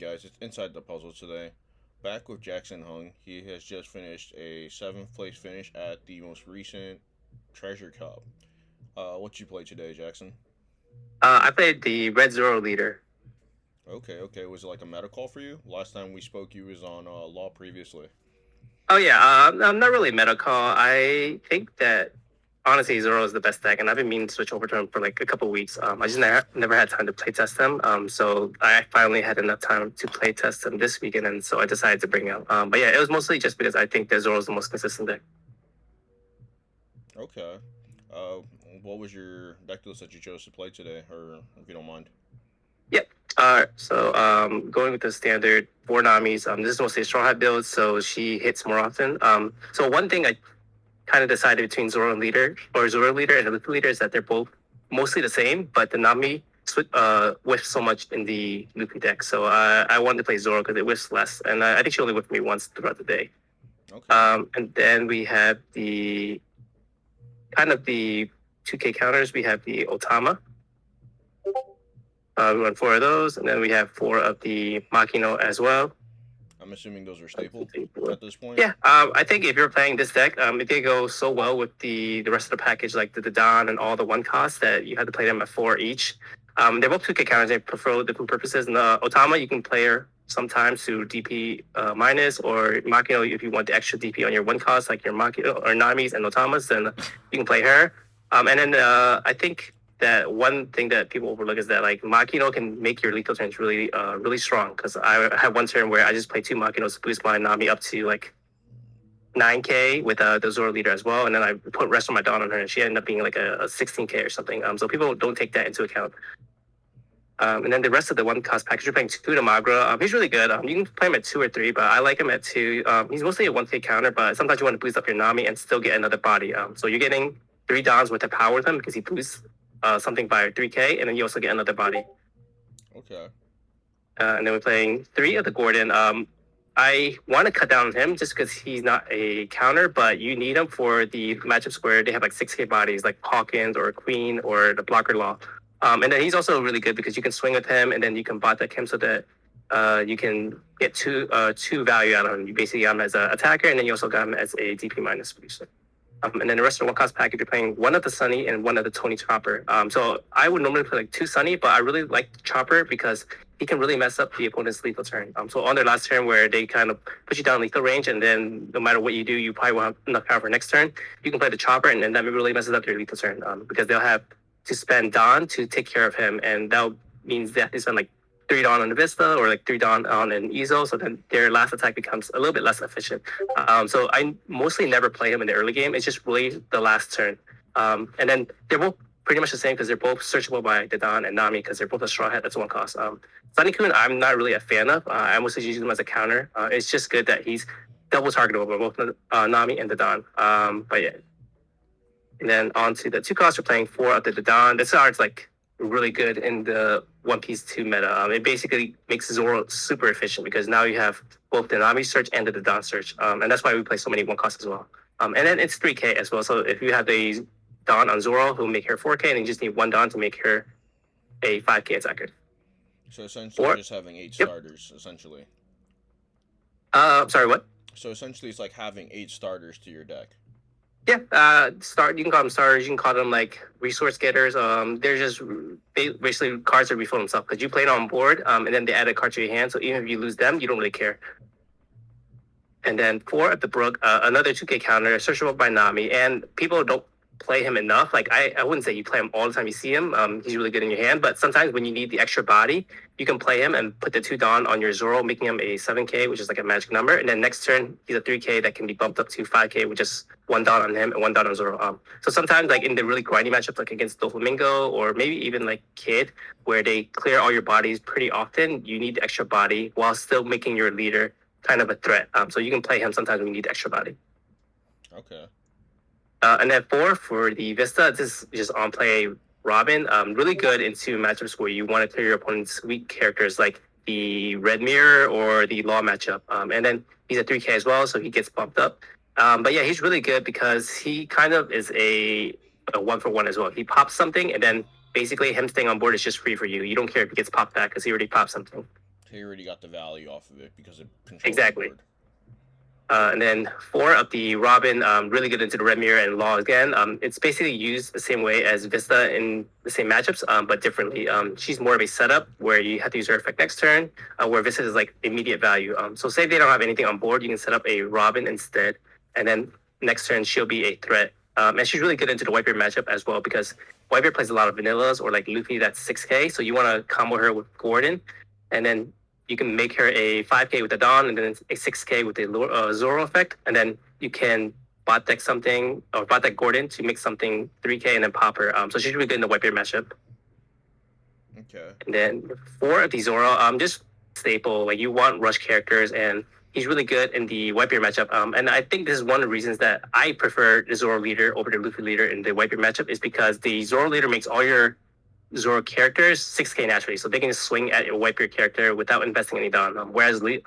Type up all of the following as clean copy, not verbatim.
guys? It's Inside the Puzzle today. Back with Jackson Hung. He has just finished a seventh place finish at the most recent Treasure Cup. What you play today, Jackson? I played the Red Zoro leader. Okay. Was it like a meta call for you? Last time we spoke, you was on Law previously. Oh yeah, I'm not really meta call. I think that honestly Zoro is the best deck, and I've been meaning to switch over to him for like a couple of weeks. I just never had time to play test him. So I finally had enough time to play test him this weekend, and so I decided to bring him. But yeah, it was mostly just because I think that Zoro is the most consistent deck. Okay. Uh, what was your deck list that you chose to play today, or if you don't mind? Yep. So going with the standard four Namis. This is mostly a straw hat build, so she hits more often. So one thing I kind of decided between Zoro and Leader or Zoro Leader and Luffy Leader is that they're both mostly the same, but the Nami whiffs so much in the Luffy deck. So I wanted to play Zoro because it whiffs less, and I think she only whiffed me once throughout the day. Okay. And then we have the kind of the 2K counters. We have the Otama. We run four of those, and then we have four of the Makino as well. I'm assuming those are staple at this point. Yeah, I think if you're playing this deck, it did go so well with the rest of the package, like the Don and all the one costs that you had to play them at four each. They're both 2K counters. They prefer different purposes. And Otama, you can play her sometimes to DP minus, or Makino, if you want the extra DP on your one cost, like your Makino or Namis and Otamas, then you can play her. And then I think that one thing that people overlook is that like Makino can make your lethal turns really strong. Because I had one turn where I just played two Makinos to boost my Nami up to like 9K with the Zoro leader as well, and then I put rest of my Dawn on her, and she ended up being like a 16K or something. So people don't take that into account. And then the rest of the one cost package, you're playing two to Magra. He's really good. You can play him at two or three, but I like him at two. He's mostly a 1K counter, but sometimes you want to boost up your Nami and still get another body. So you're getting three Dons with the power with him because he boosts something by 3K, and then you also get another body. Okay. And then we're playing three of the Gordon. I want to cut down on him just because he's not a counter, but you need him for the matchups where they have like 6K bodies, like Hawkins or Queen or the Blocker Law. And then he's also really good because you can swing with him, and then you can bot deck him so that you can get two value out of him. You basically got him as an attacker, and then you also got him as a DP minus booster. And then the rest of the one cost package, you're playing one of the Sunny and one of the Tony Chopper. So I would normally play like two Sunny, but I really like Chopper because he can really mess up the opponent's lethal turn. So on their last turn where they kind of put you down lethal range, and then no matter what you do, you probably won't have enough power for next turn. You can play the Chopper, and then that really messes up their lethal turn because they'll have to spend Dawn to take care of him, and that means that they spend like three Dawn on the Vista or like three Dawn on an Ezo, so then their last attack becomes a little bit less efficient. So I mostly never play him in the early game. It's just really the last turn. And then they're both pretty much the same because they're both searchable by Dadan and Nami because they're both a straw hat. That's one cost. Sunny Kun, I'm not really a fan of. I mostly use him as a counter. It's just good that he's double targetable by both Nami and Dadan. But yeah. And then on to the two costs, we're playing four of the Dadan. This card's like really good in the One Piece 2 meta. It basically makes Zoro super efficient because now you have both the Nami search and the Dadan search. And that's why we play so many one costs as well. And then it's 3K as well. So if you have the Dawn on Zoro, who'll make her 4K, and you just need one Dawn to make her a 5K attacker. So essentially, just having eight starters, essentially. Sorry, what? So essentially, it's like having eight starters to your deck. Yeah, you can call them starters. You can call them like resource getters. They're just basically cards that refill themselves because you played on board, and then they add a card to your hand. So even if you lose them, you don't really care. And then four at the Brook, another 2K counter, searchable by Nami, and people don't play him enough. Like I wouldn't say you play him all the time you see him. He's really good in your hand, but sometimes when you need the extra body, you can play him and put the two Dawn on your Zoro, making him a 7K, which is like a magic number. And then next turn, he's a 3K that can be bumped up to 5K with just one Dawn on him and one Dawn on Zoro. So sometimes like in the really grindy matchups, like against Doflamingo or maybe even like Kid, where they clear all your bodies pretty often, you need the extra body while still making your leader kind of a threat. So you can play him sometimes when you need extra body. Okay. And then four for the Vista, this is just on play Robin. Really good into matchups where you want to clear your opponent's weak characters like the Red Mirror or the Law matchup. And then he's a 3K as well, so he gets bumped up. But yeah, he's really good because he kind of is a one for one as well. He pops something, and then basically him staying on board is just free for you. You don't care if he gets popped back because he already popped something. He already got the value off of it because it controls Exactly. the board. And then 4 of the Robin, really good into the Red Mirror and Law again. It's basically used the same way as Vista in the same matchups, but differently. She's more of a setup where you have to use her effect next turn, where Vista is like immediate value. So say they don't have anything on board, you can set up a Robin instead, and then next turn she'll be a threat. And she's really good into the Whitebeard matchup as well because Whitebeard plays a lot of vanillas or like Luffy that's 6K, so you want to combo her with Gordon, and then you can make her a 5K with the Dawn and then a 6K with the Zoro effect. And then you can bot deck something or bot deck Gordon to make something 3K and then pop her. So she's really good in the Whitebeard matchup. Okay. And then 4 of the Zoro, just staple. Like you want rush characters and he's really good in the Whitebeard matchup. And I think this is one of the reasons that I prefer the Zoro leader over the Luffy leader in the Whitebeard matchup is because the Zoro leader makes all your Zoro characters 6K naturally, so they can just swing at a Whitebeard character without investing any Dawn. Whereas the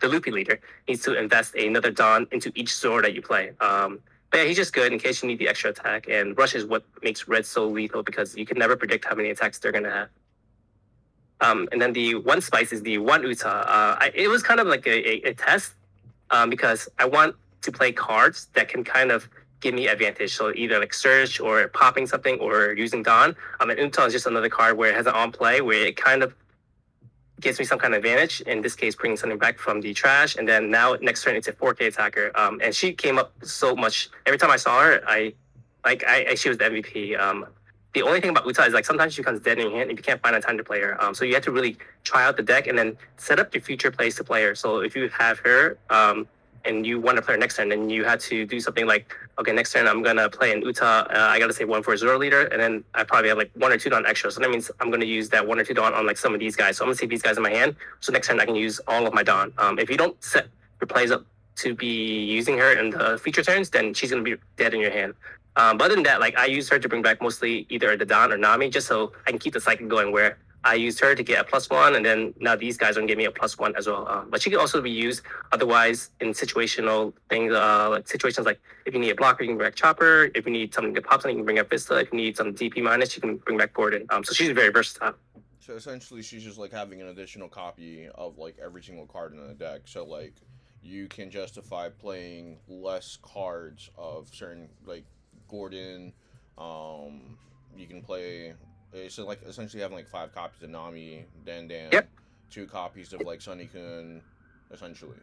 Luffy leader needs to invest another Dawn into each Zoro that you play. But yeah, he's just good in case you need the extra attack. And Rush is what makes Red so lethal because you can never predict how many attacks they're gonna have. And then the one spice is the one Uta. It was kind of like a test because I want to play cards that can kind of give me advantage. So either like Surge or popping something or using Dawn. And Uta is just another card where it has an on play where it kind of gives me some kind of advantage. In this case, bringing something back from the trash. And then now next turn, it's a 4K attacker. And she came up so much. Every time I saw her, she was the MVP. The only thing about Uta is like sometimes she becomes dead in your hand if you can't find a time to play her. So you have to really try out the deck and then set up your future plays to play her. So if you have her and you want to play her next turn, then you have to do something like, okay, next turn I'm gonna play an Uta. I gotta save 1 for a Zoro leader, and then I probably have like 1 or 2 Dawn extra. So that means I'm gonna use that 1 or 2 Dawn on like some of these guys. So I'm gonna save these guys in my hand. So next turn I can use all of my Dawn. If you don't set your plays up to be using her in the future turns, then she's gonna be dead in your hand. But other than that, like I use her to bring back mostly either the Dawn or Nami, just so I can keep the cycle going where I used her to get a +1, and then now these guys are gonna give me a +1 as well. But she can also be used otherwise in situational things, like situations like if you need a blocker, you can bring back Chopper. If you need something to pop something, you can bring up Vista. If you need some DP minus, you can bring back Gordon. So she's very versatile. So essentially, she's just like having an additional copy of like every single card in the deck. So like, you can justify playing less cards of certain like Gordon. You can play. So like essentially having like 5 copies of Nami, Dan, Yep. 2 copies of like Sunny-kun, essentially.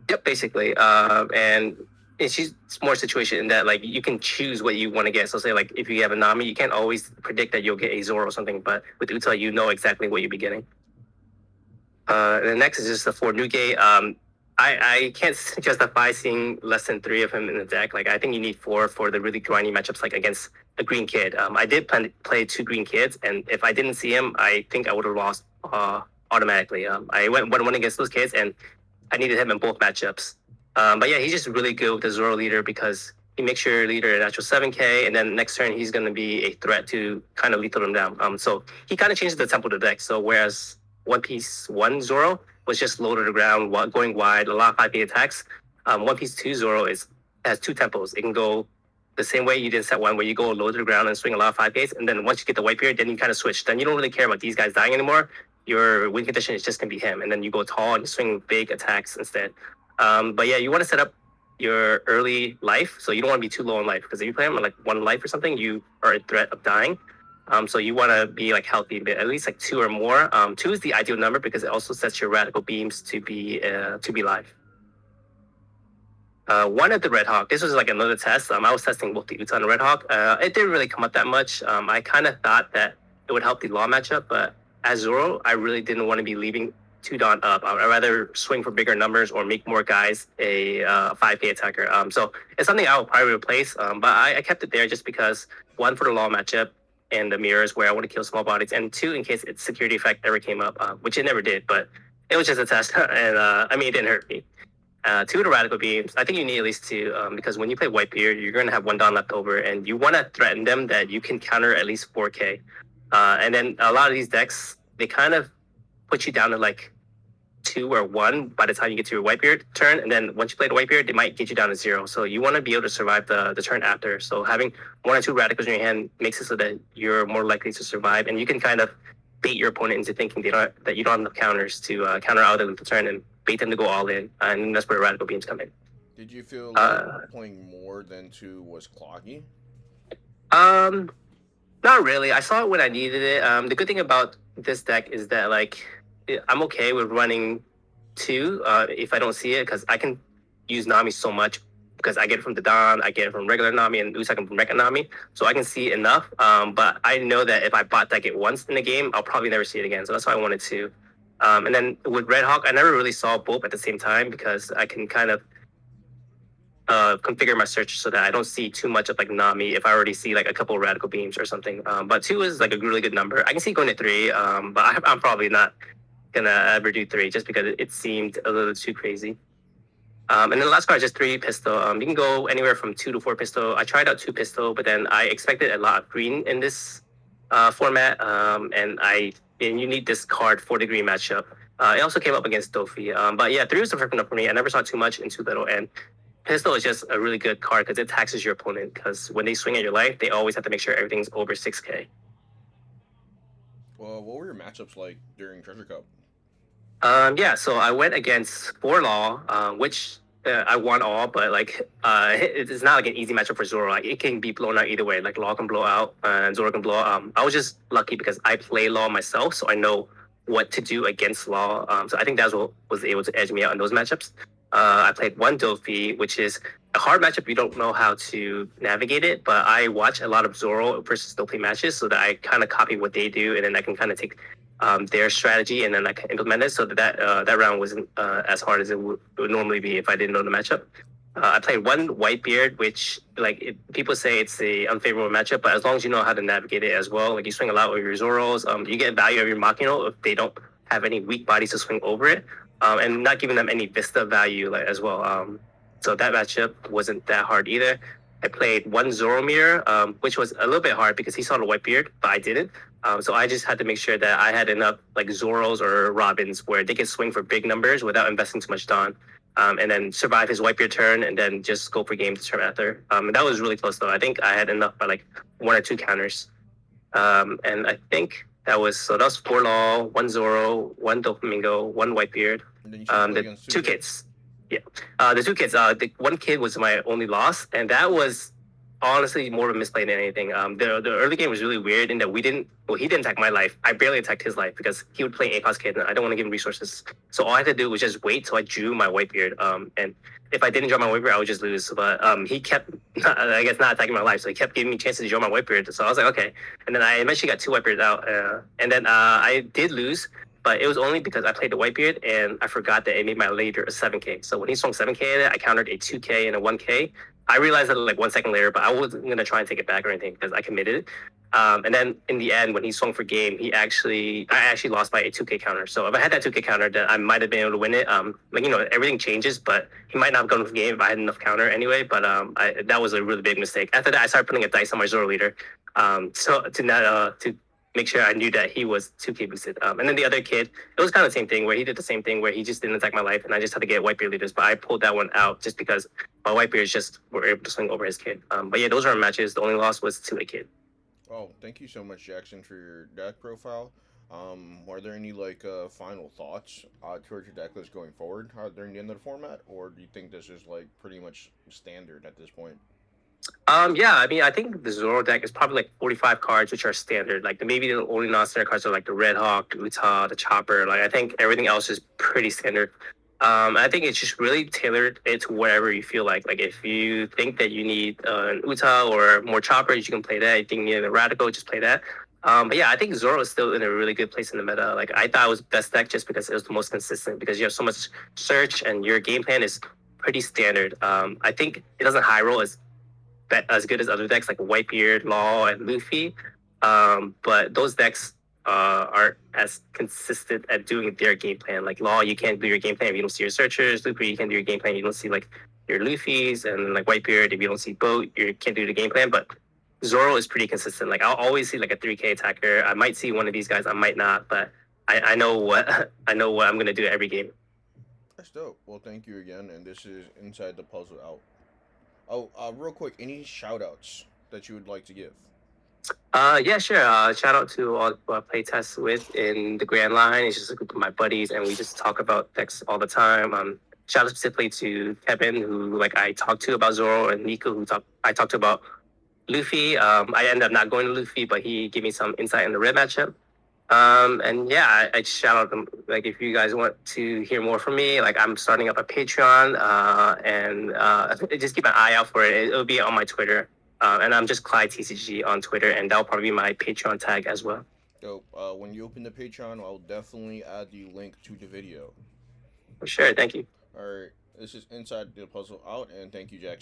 Yep, basically. And she's more situation in that like you can choose what you want to get. So say like if you have a Nami, you can't always predict that you'll get a Zoro or something, but with Uta, you know exactly what you'll be getting. The next is just the 4 Newgate. I can't justify seeing less than 3 of him in the deck. Like I think you need 4 for the really grindy matchups, like against a green kid. I did plan to play 2 green kids, and if I didn't see him, I think I would have lost automatically. I went 1-1 against those kids, and I needed him in both matchups. But yeah, he's just really good with the Zoro leader because he makes your leader a natural 7K, and then next turn he's going to be a threat to kind of lethal him down. So he kind of changes the tempo of the deck. So whereas One Piece 1 Zoro was just low to the ground, going wide, a lot of 5K attacks, One Piece 2 Zoro has 2 tempos. It can go the same way you did set 1, where you go low to the ground and swing a lot of 5Ks, and then once you get the Whitebeard, then you kind of switch. Then you don't really care about these guys dying anymore. Your win condition is just going to be him, and then you go tall and swing big attacks instead. But yeah, you want to set up your early life, so you don't want to be too low in life, because if you play him at like 1 life or something, you are at threat of dying. So you want to be like healthy a bit, at least like 2 or more. 2 is the ideal number because it also sets your radical beams to be live. 1 at the Red Hawk. This was like another test. I was testing both the Uta and the Red Hawk. It didn't really come up that much. I kind of thought that it would help the Law matchup, but as Zoro, I really didn't want to be leaving 2 Dawn up. I'd rather swing for bigger numbers or make more guys a 5K attacker. So it's something I will probably replace, but I kept it there just because 1 for the Law matchup and the mirrors where I want to kill small bodies, and 2 in case its security effect ever came up, which it never did, but it was just a test, and it didn't hurt me. 2 of the radical beams, I think you need at least 2, because when you play Whitebeard, you're going to have 1 Dawn left over, and you want to threaten them that you can counter at least 4K. And then a lot of these decks, they kind of put you down to like 2 or 1 by the time you get to your Whitebeard turn, and then once you play the Whitebeard, they might get you down to 0. So you want to be able to survive the turn after. So having 1 or 2 radicals in your hand makes it so that you're more likely to survive, and you can kind of bait your opponent into thinking that you don't have enough counters to counter out of the turn and bait them to go all in, and that's where radical beams come in. Did you feel like Uh, playing more than two was cloggy? um, Not really. I saw it when I needed it. The good thing about this deck is that like I'm okay with running two if I don't see it because I can use Nami so much because I get it from the Don, I get it from regular Nami, and Usagi from Mecha Nami, so I can see it enough. But I know that if I bot deck it once in the game, I'll probably never see it again. So that's why I wanted to. And then with Red Hawk, I never really saw both at the same time because I can kind of configure my search so that I don't see too much of like Nami if I already see like a couple of radical beams or something. But two is like a really good number. I can see going to three, but I'm probably not gonna ever do three just because it seemed a little too crazy. And then the last card is just three pistol. You can go anywhere from 2 to 4 pistol. I tried out 2 pistol, but then I expected a lot of green in this format, and you need this card for the green matchup. It also came up against Dofi, but yeah, three was the perfect enough for me. I never saw too much and too little, and pistol is just a really good card because it taxes your opponent. Because when they swing at your life, they always have to make sure everything's over 6K. Well, what were your matchups like during Treasure Cup? Yeah, so I went against Four Law, which I won all, but like it's not like an easy matchup for Zoro. Like it can be blown out either way. Like Law can blow out and Zoro can blow out. I was just lucky because I play Law myself, so I know what to do against Law. So I think that's what was able to edge me out in those matchups. I played one Dofi, which is a hard matchup. You don't know how to navigate it, but I watch a lot of Zoro versus Dofi matches so that I kind of copy what they do, and then I can kind of take their strategy and then I can implement it so that round wasn't as hard as it would normally be if I didn't know the matchup. I played one Whitebeard, which people say it's a unfavorable matchup, but as long as you know how to navigate it as well, like you swing a lot with your Zoros, you get value of your Machino if they don't have any weak bodies to swing over it, and not giving them any Vista value like, as well. So that matchup wasn't that hard either. I played one Zoro mirror, which was a little bit hard because he saw the Whitebeard, but I didn't. So I just had to make sure that I had enough like Zoros or Robins where they can swing for big numbers without investing too much Dawn. And then survive his Whitebeard turn and then just go for game the turn after. And that was really close though. I think I had enough by like 1 or 2 counters. And I think that was 4 Law, 1 Zoro, 1 Doflamingo, 1 Whitebeard. And then you said you played The against 2 kids. Yeah. The 2 kids. The one kid was my only loss, and that was honestly more of a misplay than anything. The early game was really weird in that he didn't attack my life. I barely attacked his life because he would play APOS kid, and I don't want to give him resources. So all I had to do was just wait till I drew my Whitebeard. And if I didn't draw my Whitebeard, I would just lose. But he kept, I guess, not attacking my life, so he kept giving me chances to draw my Whitebeard. So I was like, okay. And then I eventually got 2 Whitebeards out, and then I did lose. But it was only because I played the Whitebeard and I forgot that it made my later a 7K. So when he swung 7K at it, I countered a 2K and a 1K. I realized that like 1 second later, but I wasn't gonna try and take it back or anything because I committed. And then in the end, when he swung for game, I actually lost by a 2K counter. So if I had that 2K counter, then I might have been able to win it. Everything changes, but he might not have gone for game if I had enough counter anyway. But that was a really big mistake. After that, I started putting a dice on my Zoro leader, so to make sure I knew that he was 2K boosted. And then the other kid, it was kind of the same thing where he did the same thing where he just didn't attack my life, and I just had to get Whitebeard leaders. But I pulled that one out just because my Whitebeards just were able to swing over his kid. But yeah, those are our matches. The only loss was to a kid. Oh, thank you so much, Jackson, for your deck profile. Are there any like final thoughts towards your deck list going forward during the end of the format, or do you think this is like pretty much standard at this point? Yeah, I mean, I think the Zoro deck is probably like 45 cards, which are standard. Like maybe the only non-standard cards are like the Red Hawk, the Uta, the Chopper. Like I think everything else is pretty standard. I think it's just really tailored it to whatever you feel like. Like if you think that you need an Uta or more choppers, you can play that. You think you need a Radical, just play that. But yeah, I think Zoro is still in a really good place in the meta. Like I thought it was best deck just because it was the most consistent because you have so much search and your game plan is pretty standard. I think it doesn't high roll as good as other decks like Whitebeard, Law, and Luffy. But those decks aren't as consistent at doing their game plan. Like Law, you can't do your game plan if you don't see your searchers. Luffy, you can do your game plan. You don't see like your Luffy's, and like Whitebeard, if you don't see boat, you can't do the game plan. But Zoro is pretty consistent. Like I'll always see like a 3K attacker. I might see one of these guys. I might not, but I know what I know what I'm gonna do every game. That's dope. Well, thank you again, and this is Inside the Puzzle out. Oh, real quick, any shout outs that you would like to give? Yeah, sure. Shout out to all who I play tests with in the Grand Line. It's just a group of my buddies, and we just talk about decks all the time. Shout out specifically to Kevin, who like I talked to about Zoro, and Nico, I talked to about Luffy. I ended up not going to Luffy, but he gave me some insight in the red matchup. And yeah, I shout out them. Like, if you guys want to hear more from me, like I'm starting up a Patreon, and just keep an eye out for it. It'll be on my Twitter, and I'm just Clyde TCG on Twitter, and that'll probably be my Patreon tag as well. Dope. When you open the Patreon, I'll definitely add the link to the video. For sure. Thank you. All right. This is Inside the Puzzle out, and thank you, Jack.